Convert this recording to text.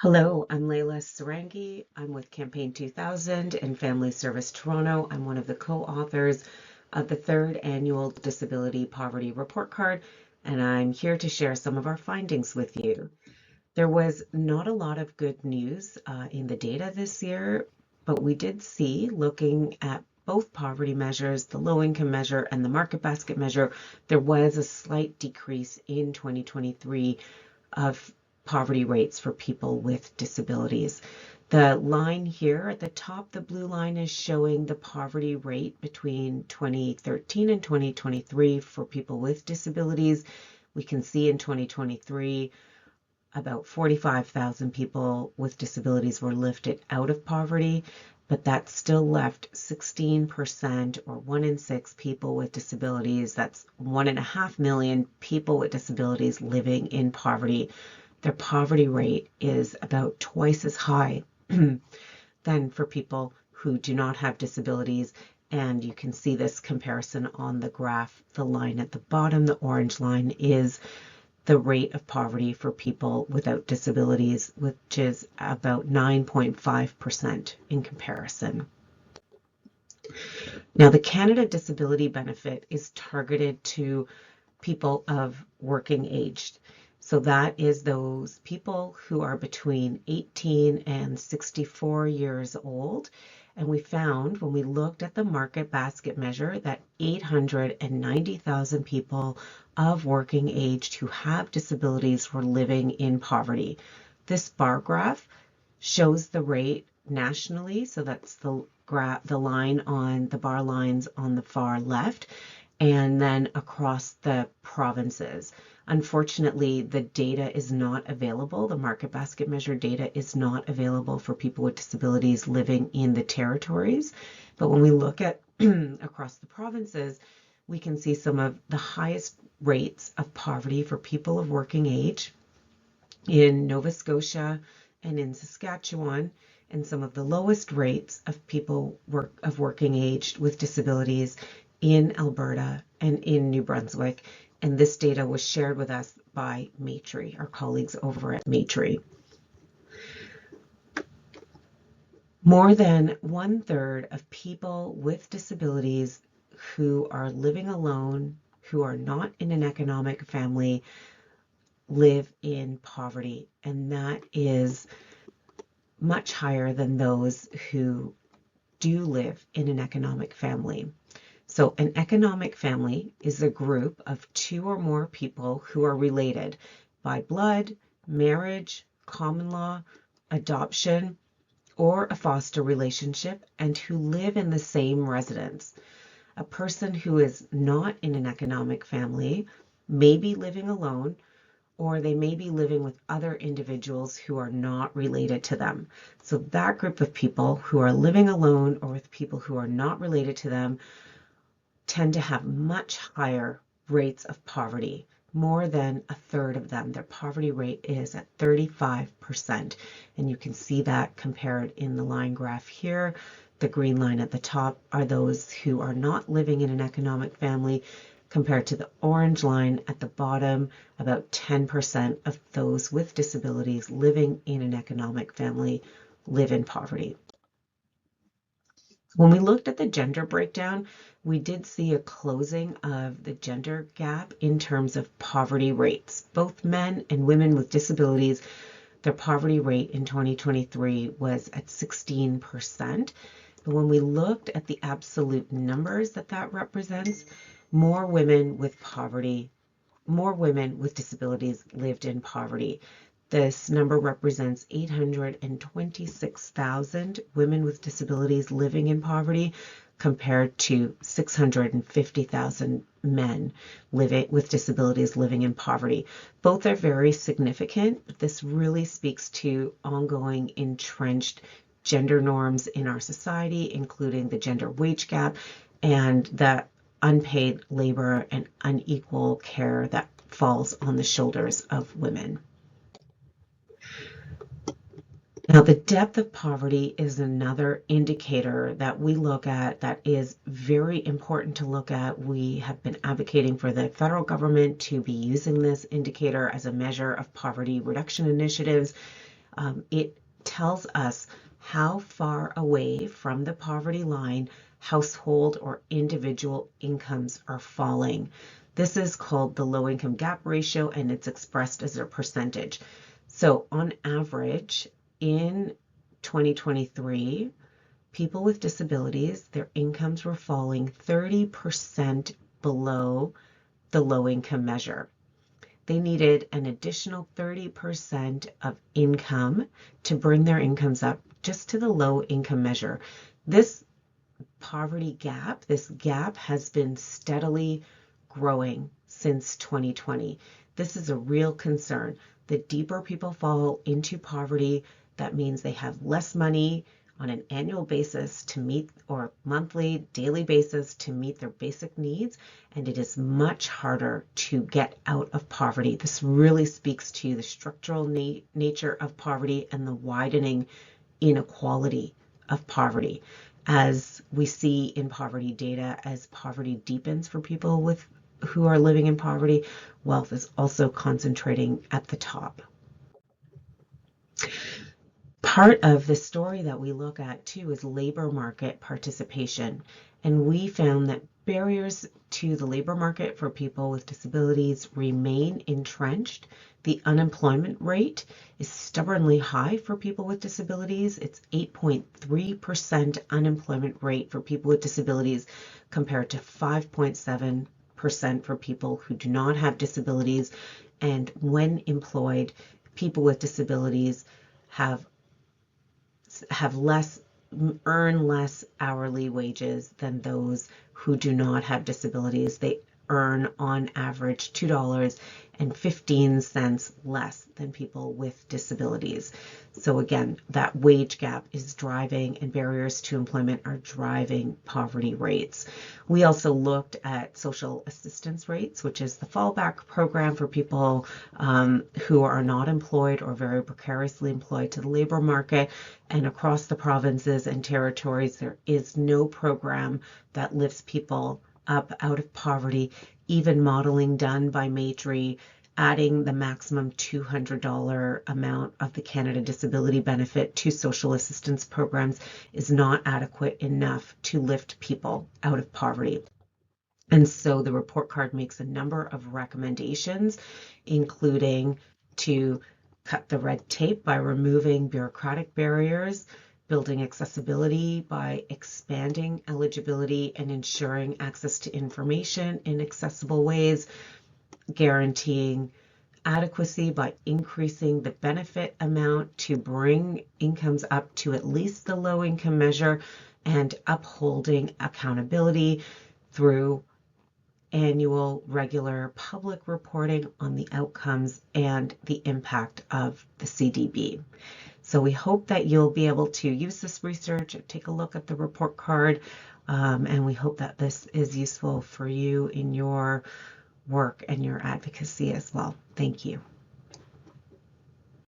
Hello, I'm Leila Sarangi. I'm with Campaign 2000 and Family Service Toronto. I'm one of the co-authors of the third annual Disability Poverty Report Card, and I'm here to share some of our findings with you. There was not a lot of good news in the data this year, but we did see, looking at both poverty measures, the low income measure and the market basket measure, there was a slight decrease in 2023 of poverty rates for people with disabilities. The line here at the top, the blue line, is showing the poverty rate between 2013 and 2023 for people with disabilities. We can see in 2023, about 45,000 people with disabilities were lifted out of poverty, but that still left 16%, or 1 in 6 people with disabilities. That's 1.5 million people with disabilities living in poverty. Their poverty rate is about twice as high than for people who do not have disabilities. And you can see this comparison on the graph. The line at the bottom, the orange line, is the rate of poverty for people without disabilities, which is about 9.5% in comparison. Now, the Canada Disability Benefit is targeted to people of working age. So that is those people who are between 18 and 64 years old. And we found, when we looked at the market basket measure, that 890,000 people of working age who have disabilities were living in poverty. This bar graph shows the rate nationally. So that's the line on the bar lines on the far left, and then across the provinces. Unfortunately, the data is not available. The market basket measure data is not available for people with disabilities living in the territories. But when we look at across the provinces, we can see some of the highest rates of poverty for people of working age in Nova Scotia and in Saskatchewan, and some of the lowest rates of people of working age with disabilities in Alberta and in New Brunswick. And this data was shared with us by Maitri, our colleagues over at Maitri. More than 1/3 of people with disabilities who are living alone, who are not in an economic family, live in poverty. And that is much higher than those who do live in an economic family. So an economic family is a group of 2 or more people who are related by blood, marriage, common law, adoption, or a foster relationship, and who live in the same residence. A person who is not in an economic family may be living alone, or they may be living with other individuals who are not related to them. So that group of people who are living alone or with people who are not related to them tend to have much higher rates of poverty. More than 1/3 of them, their poverty rate is at 35%. And you can see that compared in the line graph here. The green line at the top are those who are not living in an economic family, compared to the orange line at the bottom. About 10% of those with disabilities living in an economic family live in poverty. When we looked at the gender breakdown, we did see a closing of the gender gap in terms of poverty rates. Both men and women with disabilities, their poverty rate in 2023 was at 16%. But when we looked at the absolute numbers that represents, more women with disabilities lived in poverty. This number represents 826,000 women with disabilities living in poverty, compared to 650,000 men with disabilities living in poverty. Both are very significant, but this really speaks to ongoing entrenched gender norms in our society, including the gender wage gap and the unpaid labor and unequal care that falls on the shoulders of women. Now, the depth of poverty is another indicator that we look at that is very important to look at. We have been advocating for the federal government to be using this indicator as a measure of poverty reduction initiatives. It tells us how far away from the poverty line household or individual incomes are falling. This is called the low income gap ratio, and it's expressed as a percentage. So on average, in 2023, people with disabilities, their incomes were falling 30% below the low income measure. They needed an additional 30% of income to bring their incomes up just to the low income measure. This poverty gap, this gap has been steadily growing since 2020. This is a real concern. The deeper people fall into poverty, that means they have less money on an annual basis to meet, or monthly, daily basis to meet their basic needs, and it is much harder to get out of poverty. This really speaks to the structural nature of poverty and the widening inequality of poverty. As we see in poverty data, as poverty deepens for people who are living in poverty, wealth is also concentrating at the top. Part of the story that we look at too is labor market participation. And we found that barriers to the labor market for people with disabilities remain entrenched. The unemployment rate is stubbornly high for people with disabilities. It's 8.3% unemployment rate for people with disabilities compared to 5.7% for people who do not have disabilities. And when employed, people with disabilities earn less hourly wages than those who do not have disabilities. They earn on average $2.15 less than people with disabilities. So again, that wage gap is driving, and barriers to employment are driving poverty rates. We also looked at social assistance rates, which is the fallback program for people who are not employed or very precariously employed to the labor market. And across the provinces and territories, there is no program that lifts people up out of poverty. Even modeling done by Maitri, adding the maximum $200 amount of the Canada Disability Benefit to social assistance programs is not adequate enough to lift people out of poverty. And so the report card makes a number of recommendations, including to cut the red tape by removing bureaucratic barriers, building accessibility by expanding eligibility and ensuring access to information in accessible ways, guaranteeing adequacy by increasing the benefit amount to bring incomes up to at least the low income measure, and upholding accountability through annual regular public reporting on the outcomes and the impact of the CDB. So we hope that you'll be able to use this research and take a look at the report card, and we hope that this is useful for you in your work and your advocacy as well. Thank you.